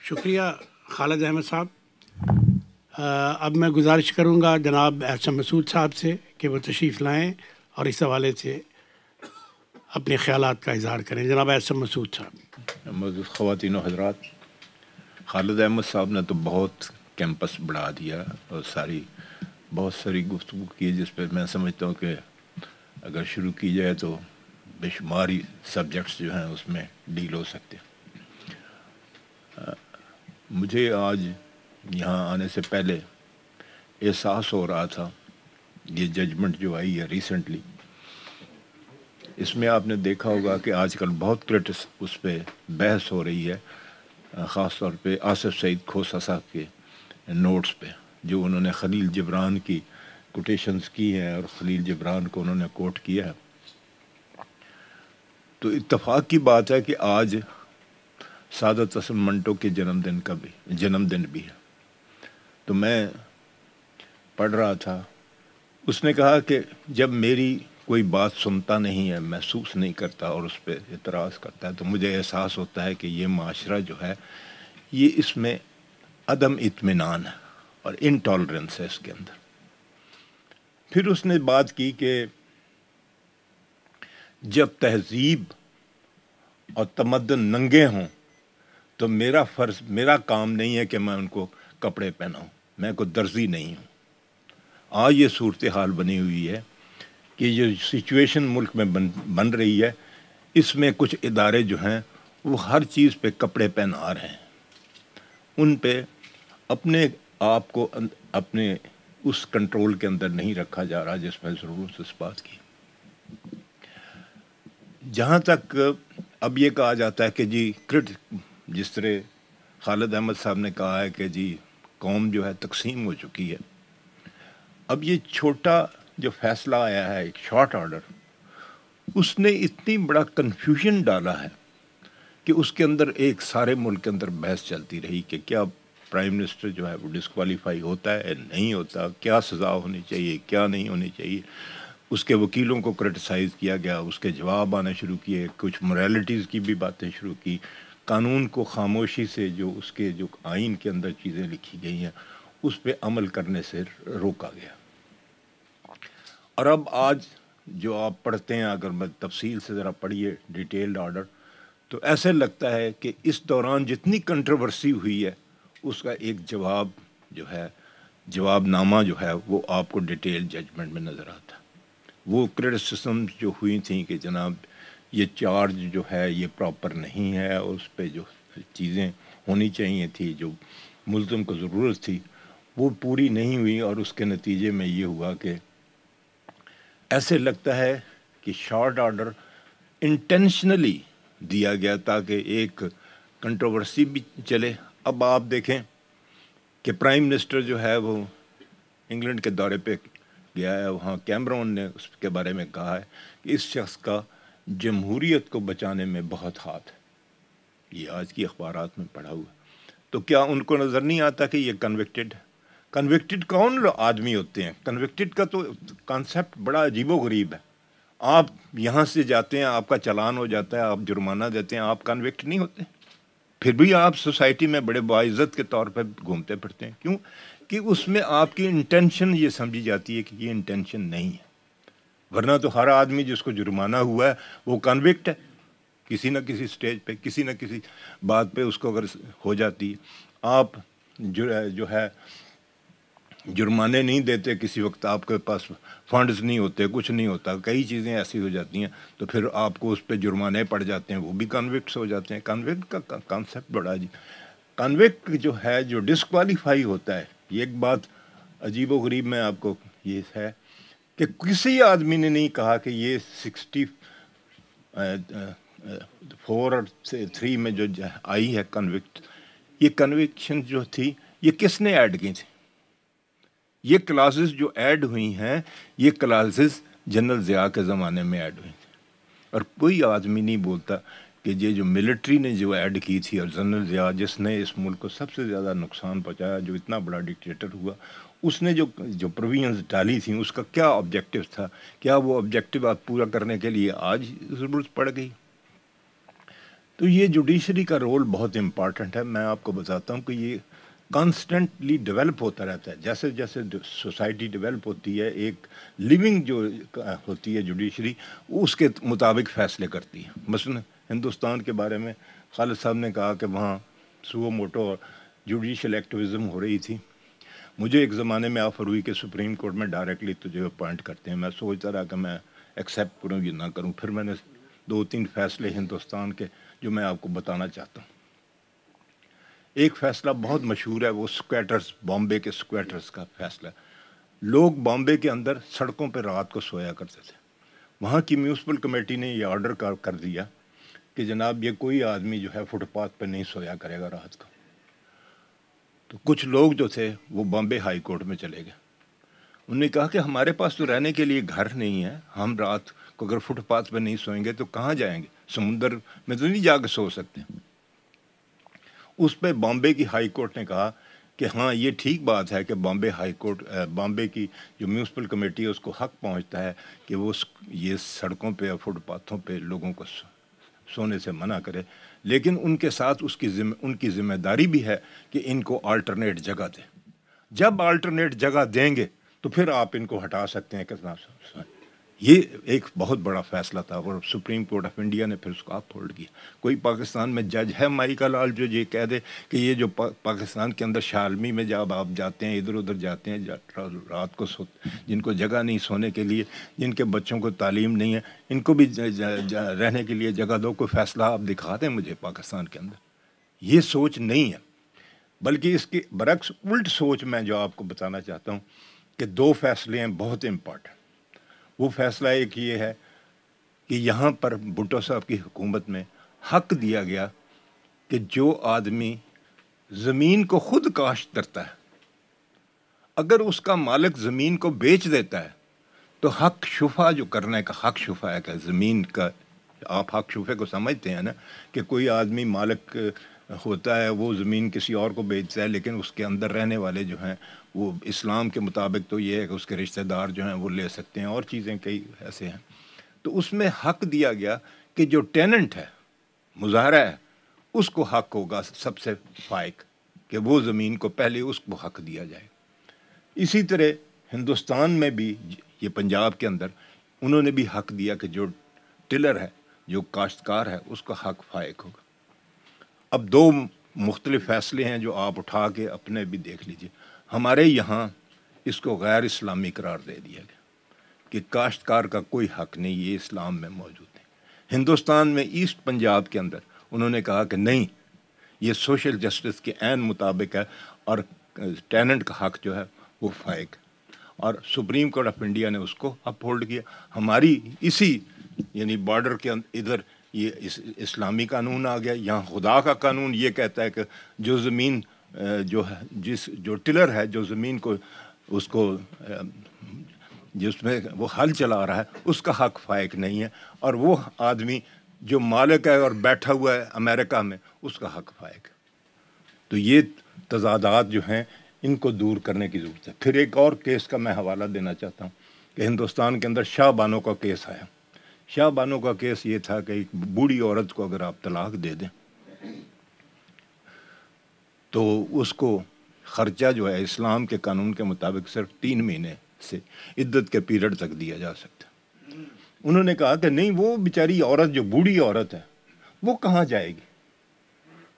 شکریہ خالد احمد صاحب. اب میں گزارش کروں گا جناب احسن مسعود صاحب سے کہ وہ تشریف لائیں اور اس حوالے سے اپنے خیالات کا اظہار کریں. جناب احسن مسعود صاحب. معزز خواتین و حضرات، خالد احمد صاحب نے تو بہت کیمپس بڑھا دیا اور بہت ساری گفتگو کی، جس پہ میں سمجھتا ہوں کہ اگر شروع کی جائے تو بے شماری سبجیکٹس جو ہیں اس میں ڈیل ہو سکتے ہیں. مجھے آج یہاں آنے سے پہلے احساس ہو رہا تھا، یہ ججمنٹ جو آئی ہے ریسنٹلی، اس میں آپ نے دیکھا ہوگا کہ آج کل بہت اس پہ بحث ہو رہی ہے، خاص طور پہ آصف سعید کھوسہ صاحب کے نوٹس پہ، جو انہوں نے خلیل جبران کی کوٹیشنز کی ہیں اور خلیل جبران کو انہوں نے کوٹ کیا ہے. تو اتفاق کی بات ہے کہ آج سعادت حسن منٹو کے جنم دن بھی ہے. تو میں پڑھ رہا تھا، اس نے کہا کہ جب میری کوئی بات سنتا نہیں ہے، محسوس نہیں کرتا اور اس پہ اعتراض کرتا ہے، تو مجھے احساس ہوتا ہے کہ یہ معاشرہ جو ہے یہ اس میں عدم اطمینان ہے اور انٹالرنس ہے اس کے اندر. پھر اس نے بات کی کہ جب تہذیب اور تمدن ننگے ہوں تو میرا کام نہیں ہے کہ میں ان کو کپڑے پہناؤں، میں کوئی درزی نہیں ہوں. آج یہ صورتحال بنی ہوئی ہے کہ یہ سچویشن ملک میں بن رہی ہے، اس میں کچھ ادارے جو ہیں وہ ہر چیز پہ کپڑے پہنا رہے ہیں، ان پہ اپنے آپ کو اپنے اس کنٹرول کے اندر نہیں رکھا جا رہا جس میں ضرورت اس بات کی. جہاں تک اب یہ کہا جاتا ہے کہ جی جس طرح خالد احمد صاحب نے کہا ہے کہ جی قوم جو ہے تقسیم ہو چکی ہے، اب یہ چھوٹا جو فیصلہ آیا ہے، ایک شارٹ آرڈر، اس نے اتنی بڑا کنفیوژن ڈالا ہے کہ اس کے اندر ایک سارے ملک کے اندر بحث چلتی رہی کہ کیا پرائم منسٹر جو ہے وہ ڈسکوالیفائی ہوتا ہے نہیں ہوتا، کیا سزا ہونی چاہیے کیا نہیں ہونی چاہیے. اس کے وکیلوں کو کرٹیسائز کیا گیا، اس کے جواب آنے شروع کیے، کچھ موریلٹیز کی بھی باتیں شروع کی، قانون کو خاموشی سے جو اس کے جو آئین کے اندر چیزیں لکھی گئی ہیں اس پہ عمل کرنے سے روکا گیا. اور اب آج جو آپ پڑھتے ہیں، اگر میں تفصیل سے ذرا پڑھیے ڈیٹیلڈ آرڈر، تو ایسے لگتا ہے کہ اس دوران جتنی کنٹروورسی ہوئی ہے اس کا ایک جواب نامہ جو ہے وہ آپ کو ڈیٹیل ججمنٹ میں نظر آتا ہے. وہ کرٹیسزم جو ہوئی تھیں کہ جناب یہ چارج جو ہے یہ پراپر نہیں ہے، اور اس پہ جو چیزیں ہونی چاہیے تھی، جو ملزم کو ضرورت تھی، وہ پوری نہیں ہوئی، اور اس کے نتیجے میں یہ ہوا کہ ایسے لگتا ہے کہ شارٹ آرڈر انٹینشنلی دیا گیا تاکہ ایک کنٹروورسی بھی چلے. اب آپ دیکھیں کہ پرائم منسٹر جو ہے وہ انگلینڈ کے دورے پہ گیا ہے، وہاں کیمرون نے اس کے بارے میں کہا ہے کہ اس شخص کا جمہوریت کو بچانے میں بہت ہاتھ ہے. یہ آج کی اخبارات میں پڑھا ہوا. تو کیا ان کو نظر نہیں آتا کہ یہ کنوکٹڈ کون آدمی ہوتے ہیں؟ کنوکٹڈ کا تو کانسیپٹ بڑا عجیب و غریب ہے. آپ یہاں سے جاتے ہیں، آپ کا چلان ہو جاتا ہے، آپ جرمانہ دیتے ہیں، آپ کنوکٹ نہیں ہوتے، پھر بھی آپ سوسائٹی میں بڑے باعزت کے طور پہ گھومتے پھرتے ہیں. کیوں؟ کہ اس میں آپ کی انٹینشن یہ سمجھی جاتی ہے کہ یہ انٹینشن نہیں ہے. ورنہ تو ہر آدمی جس کو جرمانہ ہوا ہے وہ کنوکٹ ہے، کسی نہ کسی سٹیج پہ، کسی نہ کسی بات پہ اس کو اگر ہو جاتی ہے. آپ جو ہے جرمانے نہیں دیتے، کسی وقت آپ کے پاس فنڈز نہیں ہوتے، کچھ نہیں ہوتا، کئی چیزیں ایسی ہو جاتی ہیں، تو پھر آپ کو اس پہ جرمانے پڑ جاتے ہیں، وہ بھی کنوکٹس ہو جاتے ہیں. کنوکٹ کا کانسیپٹ بڑا کنوکٹ جو ہے، جو ڈسکوالیفائی ہوتا ہے، یہ ایک بات عجیب و غریب میں آپ کو یہ ہے کہ کسی آدمی نے نہیں کہا کہ یہ 64 اور 3 میں جو آئی ہے کنوکٹ، یہ کنوکشن جو تھی یہ کس نے ایڈ کی تھی؟ یہ کلاسز جو ایڈ ہوئی ہیں، یہ کلاسز جنرل ضیاء کے زمانے میں ایڈ ہوئی تھی، اور کوئی آدمی نہیں بولتا کہ یہ جو ملٹری نے جو ایڈ کی تھی، اور جنرل ضیاء جس نے اس ملک کو سب سے زیادہ نقصان پہنچایا، جو اتنا بڑا ڈکٹیٹر ہوا، اس نے جو پروویژنز ڈالی تھیں اس کا کیا آبجیکٹو تھا؟ کیا وہ آبجیکٹو آپ پورا کرنے کے لیے آج ضرورت پڑ گئی؟ تو یہ جوڈیشری کا رول بہت امپارٹنٹ ہے. میں آپ کو بتاتا ہوں کہ یہ کانسٹنٹلی ڈیولپ ہوتا رہتا ہے. جیسے جیسے سوسائٹی ڈیولپ ہوتی ہے ایک لیونگ جو ہوتی ہے جوڈیشری وہ اس کے مطابق فیصلے کرتی ہے. مثلا ہندوستان کے بارے میں خالد صاحب نے کہا کہ وہاں سو موٹو جوڈیشل ایکٹیویزم ہو رہی تھی. مجھے ایک زمانے میں آفر ہوئی کہ سپریم کورٹ میں ڈائریکٹلی تجھے اپوائنٹ کرتے ہیں. میں سوچتا رہا کہ میں ایکسیپٹ کروں یا نہ کروں. پھر میں نے 2-3 فیصلے ہندوستان کے جو میں آپ کو بتانا چاہتا ہوں. ایک فیصلہ بہت مشہور ہے, وہ سکویٹرز, بامبے کے سکویٹرز کا فیصلہ. لوگ بامبے کے اندر سڑکوں پہ رات کو سویا کرتے تھے. وہاں کی میونسپل کمیٹی نے یہ آرڈر کر دیا کہ جناب یہ کوئی آدمی جو ہے فٹ پاتھ پہ نہیں سویا کرے گا رات کو. تو کچھ لوگ جو تھے وہ بامبے ہائی کورٹ میں چلے گئے. انہوں نے کہا کہ ہمارے پاس تو رہنے کے لیے گھر نہیں ہے, ہم رات کو اگر فٹ پاتھ پہ نہیں سوئیں گے تو کہاں جائیں گے, سمندر میں تو نہیں جا کے سو سکتے. اس پہ بامبے کی ہائی کورٹ نے کہا کہ ہاں یہ ٹھیک بات ہے کہ بامبے کی جو میونسپل کمیٹی ہے اس کو حق پہنچتا ہے کہ وہ یہ سڑکوں پہ فٹ پاتھوں پہ لوگوں کو سونے سے منع کرے, لیکن ان کے ساتھ ان کی ذمہ داری بھی ہے کہ ان کو آلٹرنیٹ جگہ دیں. جب آلٹرنیٹ جگہ دیں گے تو پھر آپ ان کو ہٹا سکتے ہیں کتنا. یہ ایک بہت بڑا فیصلہ تھا اور سپریم کورٹ آف انڈیا نے پھر اس کو آپ ہولڈ کیا. کوئی پاکستان میں جج ہے مائیکا لال جو یہ کہہ دے کہ یہ جو پاکستان کے اندر شالمی میں جب آپ جاتے ہیں ادھر ادھر جاتے ہیں رات کو جن کو جگہ نہیں سونے کے لیے, جن کے بچوں کو تعلیم نہیں ہے, ان کو بھی رہنے کے لیے جگہ دو, کوئی فیصلہ آپ دکھا دیں مجھے پاکستان کے اندر. یہ سوچ نہیں ہے, بلکہ اس کے برعکس الٹ سوچ میں جو آپ کو بتانا چاہتا ہوں کہ 2 فیصلے ہیں بہت امپارٹنٹ. وہ فیصلہ ایک یہ ہے کہ یہاں پر بھٹو صاحب کی حکومت میں حق دیا گیا کہ جو آدمی زمین کو خود کاشت کرتا ہے اگر اس کا مالک زمین کو بیچ دیتا ہے تو حق شفا جو کرنے کا حق شفا ہے کہ زمین کا, آپ حق شفے کو سمجھتے ہیں نا کہ کوئی آدمی مالک ہوتا ہے وہ زمین کسی اور کو بیچتا ہے لیکن اس کے اندر رہنے والے جو ہیں وہ اسلام کے مطابق تو یہ ہے کہ اس کے رشتہ دار جو ہیں وہ لے سکتے ہیں اور چیزیں کئی ایسے ہیں. تو اس میں حق دیا گیا کہ جو ٹیننٹ ہے, مظاہرہ ہے, اس کو حق ہوگا سب سے فائق کہ وہ زمین کو پہلے اس کو حق دیا جائے. اسی طرح ہندوستان میں بھی یہ پنجاب کے اندر انہوں نے بھی حق دیا کہ جو ٹلر ہے, جو کاشتکار ہے, اس کا حق فائق ہوگا. اب 2 مختلف فیصلے ہیں جو آپ اٹھا کے اپنے بھی دیکھ لیجئے. ہمارے یہاں اس کو غیر اسلامی قرار دے دیا گیا کہ کاشتکار کا کوئی حق نہیں, یہ اسلام میں موجود ہے. ہندوستان میں ایسٹ پنجاب کے اندر انہوں نے کہا کہ نہیں, یہ سوشل جسٹس کے عین مطابق ہے اور ٹیننٹ کا حق جو ہے وہ فائق, اور سپریم کورٹ آف انڈیا نے اس کو اپ ہولڈ کیا. ہماری اسی یعنی بارڈر کے ادھر یہ اسلامی قانون آ گیا. یہاں خدا کا قانون یہ کہتا ہے کہ جو زمین جو ہے جو ٹلر ہے جو زمین کو اس کو جس میں وہ ہل چلا رہا ہے اس کا حق فائق نہیں ہے, اور وہ آدمی جو مالک ہے اور بیٹھا ہوا ہے امریکہ میں اس کا حق فائق ہے. تو یہ تضادات جو ہیں ان کو دور کرنے کی ضرورت ہے. پھر ایک اور کیس کا میں حوالہ دینا چاہتا ہوں کہ ہندوستان کے اندر شاہ بانو کا کیس آیا. شاہ بانو کا کیس یہ تھا کہ ایک بوڑھی عورت کو اگر آپ طلاق دے دیں تو اس کو خرچہ جو ہے اسلام کے قانون کے مطابق صرف 3 مہینے سے عدت کے پیریڈ تک دیا جا سکتا. انہوں نے کہا کہ نہیں, وہ بیچاری عورت جو بوڑھی عورت ہے وہ کہاں جائے گی,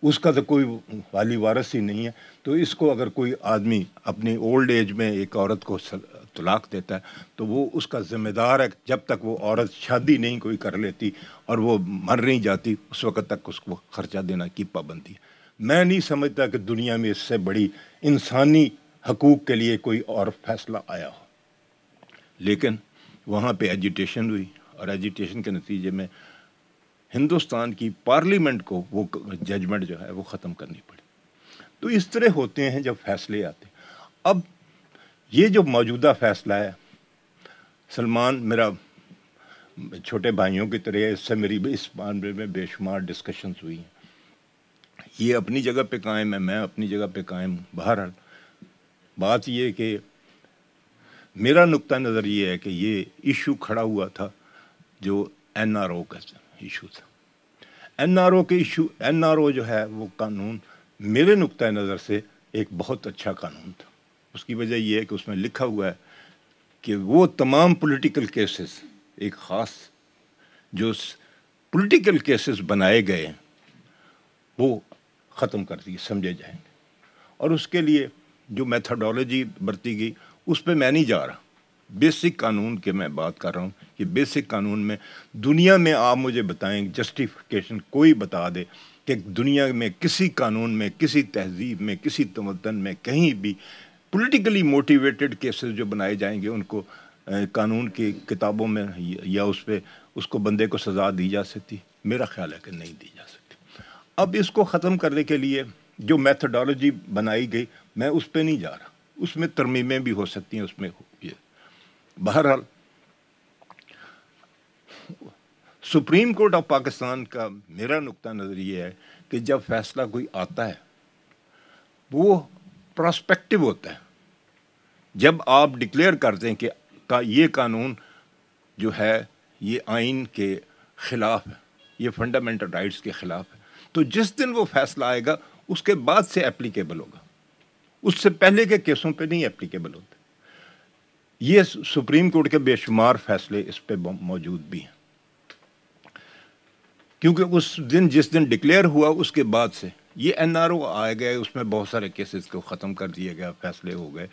اس کا تو کوئی والی وارث ہی نہیں ہے. تو اس کو اگر کوئی آدمی اپنی اولڈ ایج میں ایک عورت کو طلاق دیتا ہے تو وہ اس کا ذمہ دار ہے جب تک وہ عورت شادی نہیں کوئی کر لیتی اور وہ مر نہیں جاتی اس وقت تک اس کو خرچہ دینا کی پابندی ہے. میں نہیں سمجھتا کہ دنیا میں اس سے بڑی انسانی حقوق کے لیے کوئی اور فیصلہ آیا ہو. لیکن وہاں پہ ایجیٹیشن ہوئی اور ایجیٹیشن کے نتیجے میں ہندوستان کی پارلیمنٹ کو وہ ججمنٹ جو ہے وہ ختم کرنی پڑی. تو اس طرح ہوتے ہیں جب فیصلے آتے. اب یہ جو موجودہ فیصلہ ہے, سلمان میرا چھوٹے بھائیوں کی طرح, اس سے میری اس معاملے میں بے شمار ڈسکشنز ہوئی ہیں. یہ اپنی جگہ پہ قائم ہے, میں اپنی جگہ پہ قائم ہوں. بہرحال بات یہ کہ میرا نقطہ نظر یہ ہے کہ یہ ایشو کھڑا ہوا تھا جو این آر او کا ایشو تھا. NRO کے ایشو، NRO جو ہے وہ قانون میرے نقطۂ نظر سے ایک بہت اچھا قانون تھا. اس کی وجہ یہ ہے کہ اس میں لکھا ہوا ہے کہ وہ تمام پولیٹیکل کیسز، ایک خاص جو پولیٹیکل کیسز بنائے گئے ہیں وہ ختم کر دیے سمجھے جائیں گے. اور اس کے لیے جو میتھڈالوجی برتی گئی اس پہ میں نہیں جا رہا. بیسک قانون کے میں بات کر رہا ہوں کہ بیسک قانون میں دنیا میں آپ مجھے بتائیں جسٹیفیکیشن کوئی بتا دے کہ دنیا میں کسی قانون میں، کسی تہذیب میں، کسی تمدن میں کہیں بھی پولیٹیکلی موٹیویٹڈ کیسز جو بنائے جائیں گے ان کو قانون کی کتابوں میں یا اس کو بندے کو سزا دی جا سکتی؟ میرا خیال ہے کہ نہیں دی جا سکتی. اب اس کو ختم کرنے کے لیے جو میتھڈالوجی بنائی گئی میں اس پہ نہیں جا رہا. اس میں ترمیمیں بھی ہو سکتی ہیں، اس میں بہرحال سپریم کورٹ آف پاکستان کا میرا نقطہ نظر یہ ہے کہ جب فیصلہ کوئی آتا ہے وہ پراسپیکٹو ہوتا ہے. جب آپ ڈکلیئر کرتے ہیں کہ یہ قانون جو ہے یہ آئین کے خلاف ہے، یہ فنڈامنٹل رائٹس کے خلاف ہے، تو جس دن وہ فیصلہ آئے گا اس کے بعد سے اپلیکیبل ہوگا، اس سے پہلے کے کیسوں پہ نہیں اپلیکیبل ہوتا. یہ سپریم کورٹ کے بے شمار فیصلے اس پہ موجود بھی ہیں، کیونکہ اس دن جس دن ڈکلیئر ہوا اس کے بعد سے یہ NRO آئے گئے، اس میں بہت سارے کیسز کو ختم کر دیا گیا، فیصلے ہو گئے.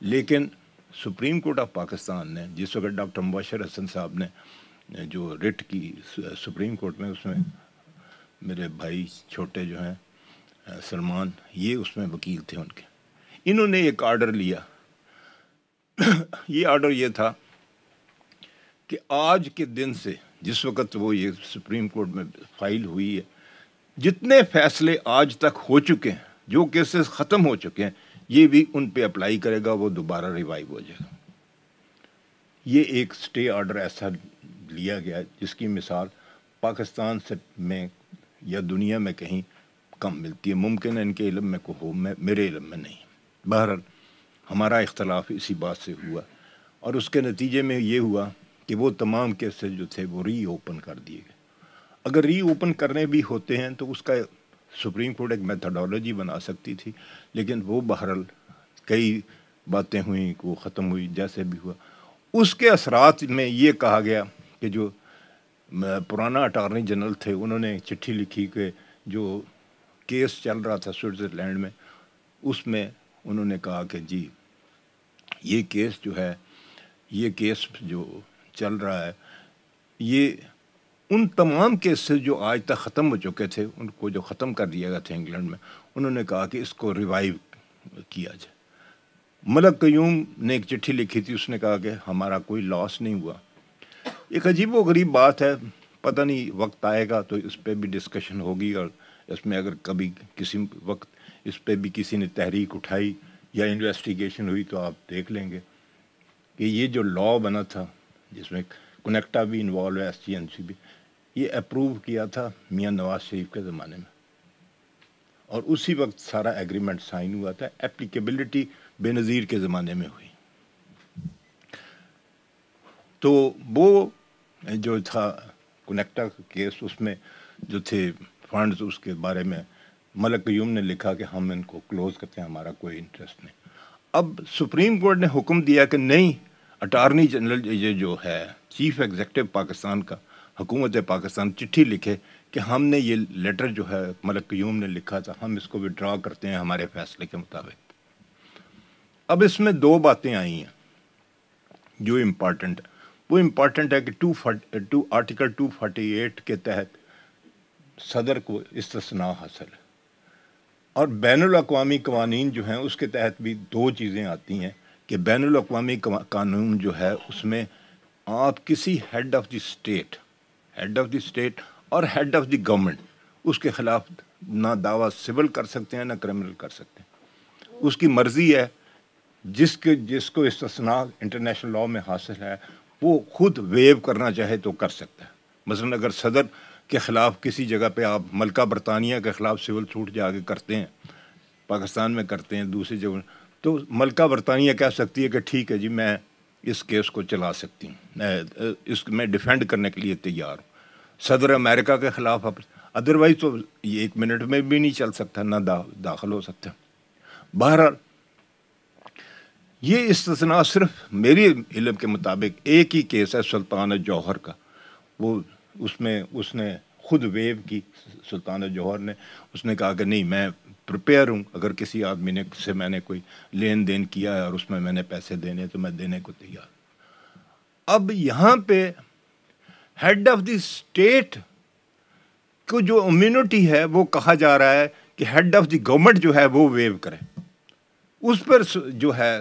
لیکن سپریم کورٹ آف پاکستان نے جس وقت ڈاکٹر مبشر حسن صاحب نے جو رٹ کی سپریم کورٹ میں، اس میں میرے بھائی چھوٹے جو ہیں سلمان، یہ اس میں وکیل تھے ان کے، انہوں نے ایک آرڈر لیا. یہ آرڈر یہ تھا کہ آج کے دن سے، جس وقت وہ یہ سپریم کورٹ میں فائل ہوئی ہے، جتنے فیصلے آج تک ہو چکے ہیں، جو کیسز ختم ہو چکے ہیں، یہ بھی ان پہ اپلائی کرے گا، وہ دوبارہ ریوائیو ہو جائے گا. یہ ایک سٹے آرڈر ایسا لیا گیا جس کی مثال پاکستان سے میں یا دنیا میں کہیں کم ملتی ہے. ممکن ہے ان کے علم میں کو ہو، میرے علم میں نہیں. بہرحال ہمارا اختلاف اسی بات سے ہوا، اور اس کے نتیجے میں یہ ہوا کہ وہ تمام کیسز جو تھے وہ ری اوپن کر دیے گئے. اگر ری اوپن کرنے بھی ہوتے ہیں تو اس کا سپریم کورٹ ایک میتھڈالوجی بنا سکتی تھی، لیکن وہ بہرحال کئی باتیں ہوئیں، وہ ختم ہوئی جیسے بھی ہوا. اس کے اثرات میں یہ کہا گیا کہ جو پرانا اٹارنی جنرل تھے انہوں نے چٹھی لکھی کہ جو کیس چل رہا تھا سوئٹزرلینڈ میں، اس میں انہوں نے کہا کہ جی یہ کیس جو ہے، یہ کیس جو چل رہا ہے، یہ ان تمام کیسز جو آج تک ختم ہو چکے تھے ان کو جو ختم کر دیا گیا تھا انگلینڈ میں، انہوں نے کہا کہ اس کو ریوائیو کیا جائے. ملک قیوم نے ایک چٹھی لکھی تھی، اس نے کہا کہ ہمارا کوئی لاس نہیں ہوا. ایک عجیب و غریب بات ہے، پتہ نہیں وقت آئے گا تو اس پہ بھی ڈسکشن ہوگی، اور اس میں اگر کبھی کسی وقت اس پہ بھی کسی نے تحریک اٹھائی یا انویسٹیگیشن ہوئی تو آپ دیکھ لیں گے کہ یہ جو لا بنا تھا جس میں کنیکٹا بھی انوالو ہے، SGNC بھی، یہ اپروو کیا تھا میاں نواز شریف کے زمانے میں، اور اسی وقت سارا ایگریمنٹ سائن ہوا تھا. اپلیکیبلٹی بے نظیر کے زمانے میں ہوئی. تو وہ جو تھا کنیکٹا کیس، اس میں جو تھے فنڈز، اس کے بارے میں ملک قیوم نے لکھا کہ ہم ان کو کلوز کرتے ہیں، ہمارا کوئی انٹرسٹ نہیں. اب سپریم کورٹ نے حکم دیا کہ نہیں، اٹارنی جنرل یہ جو ہے چیف ایگزیکٹو پاکستان کا، حکومت پاکستان چٹھی لکھے کہ ہم نے یہ لیٹر جو ہے ملک قیوم نے لکھا تھا، ہم اس کو وڈرا کرتے ہیں ہمارے فیصلے کے مطابق. اب اس میں دو باتیں آئی ہیں جو امپارٹنٹ، وہ امپارٹنٹ ہے کہ آرٹیکل 248 کے تحت صدر کو استثناء حاصل ہے، اور بین الاقوامی قوانین جو ہیں اس کے تحت بھی دو چیزیں آتی ہیں کہ بین الاقوامی قانون جو ہے اس میں آپ کسی ہیڈ آف دی اسٹیٹ اور ہیڈ آف دی گورنمنٹ اس کے خلاف نہ دعویٰ سول کر سکتے ہیں نہ کرمنل کر سکتے ہیں. اس کی مرضی ہے، جس کو استثناء انٹرنیشنل لاء میں حاصل ہے وہ خود ویو کرنا چاہے تو کر سکتا ہے. مثلا اگر صدر کے خلاف کسی جگہ پہ آپ ملکہ برطانیہ کے خلاف سول سوٹ جا کے کرتے ہیں، پاکستان میں کرتے ہیں دوسری جگہ، تو ملکہ برطانیہ کہہ سکتی ہے کہ ٹھیک ہے جی میں اس کیس کو چلا سکتی ہوں، اس میں ڈیفینڈ کرنے کے لیے تیار ہوں. صدر امریکہ کے خلاف ادروائز تو یہ 1 منٹ میں بھی نہیں چل سکتا، نہ داخل ہو سکتا۔ بہرحال یہ استثناء صرف میری علم کے مطابق ایک ہی کیس ہے سلطان جوہر کا، وہ اس نے خود ویو کی، سلطان جوہر نے، اس نے کہا کہ نہیں میں پریپیئر ہوں، اگر کسی آدمی سے میں نے کوئی لین دین کیا ہے اور اس میں نے پیسے دینے تو میں دینے کو تیار۔ اب یہاں پہ ہیڈ آف دی اسٹیٹ کو جو امیونٹی ہے وہ کہا جا رہا ہے کہ ہیڈ آف دی گورنمنٹ جو ہے وہ ویو کرے۔ اس پر جو ہے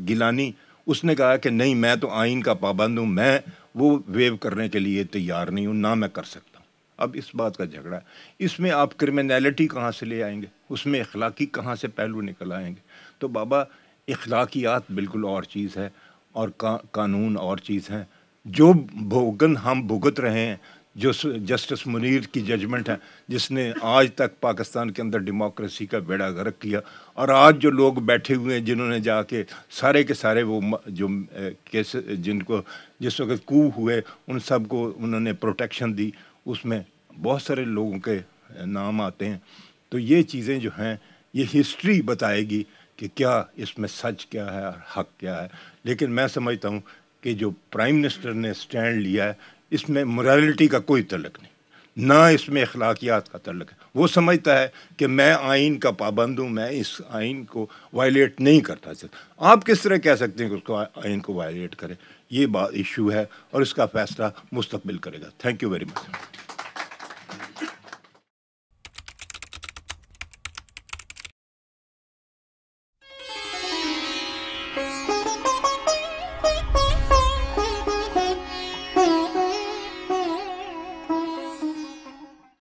گیلانی اس نے کہا کہ نہیں میں تو آئین کا پابند ہوں، میں وہ ویو کرنے کے لیے تیار نہیں ہوں، نہ میں کر سکتا ہوں۔ اب اس بات کا جھگڑا ہے، اس میں آپ کرمینلٹی کہاں سے لے آئیں گے، اس میں اخلاقی کہاں سے پہلو نکل آئیں گے؟ تو بابا اخلاقیات بالکل اور چیز ہے اور قانون اور چیز ہے۔ جو بھوگن ہم بھگت رہے ہیں، جو جسٹس منیر کی ججمنٹ ہے جس نے آج تک پاکستان کے اندر ڈیموکریسی کا بیڑا غرق کیا، اور آج جو لوگ بیٹھے ہوئے ہیں جنہوں نے جا کے سارے کے سارے وہ جو کیس جن کو جس وقت کو ہوئے ان سب کو انہوں نے پروٹیکشن دی، اس میں بہت سارے لوگوں کے نام آتے ہیں۔ تو یہ چیزیں جو ہیں یہ ہسٹری بتائے گی کہ کیا اس میں سچ کیا ہے اور حق کیا ہے۔ لیکن میں سمجھتا ہوں کہ جو پرائم منسٹر نے سٹینڈ لیا ہے اس میں موریلٹی کا کوئی تعلق نہیں، نہ اس میں اخلاقیات کا تعلق ہے۔ وہ سمجھتا ہے کہ میں آئین کا پابند ہوں، میں اس آئین کو وائلیٹ نہیں کرتا۔ آپ کس طرح کہہ سکتے ہیں کہ اس کو آئین کو وائلیٹ کرے؟ یہ ایشو ہے اور اس کا فیصلہ مستقبل کرے گا۔ Thank you very much.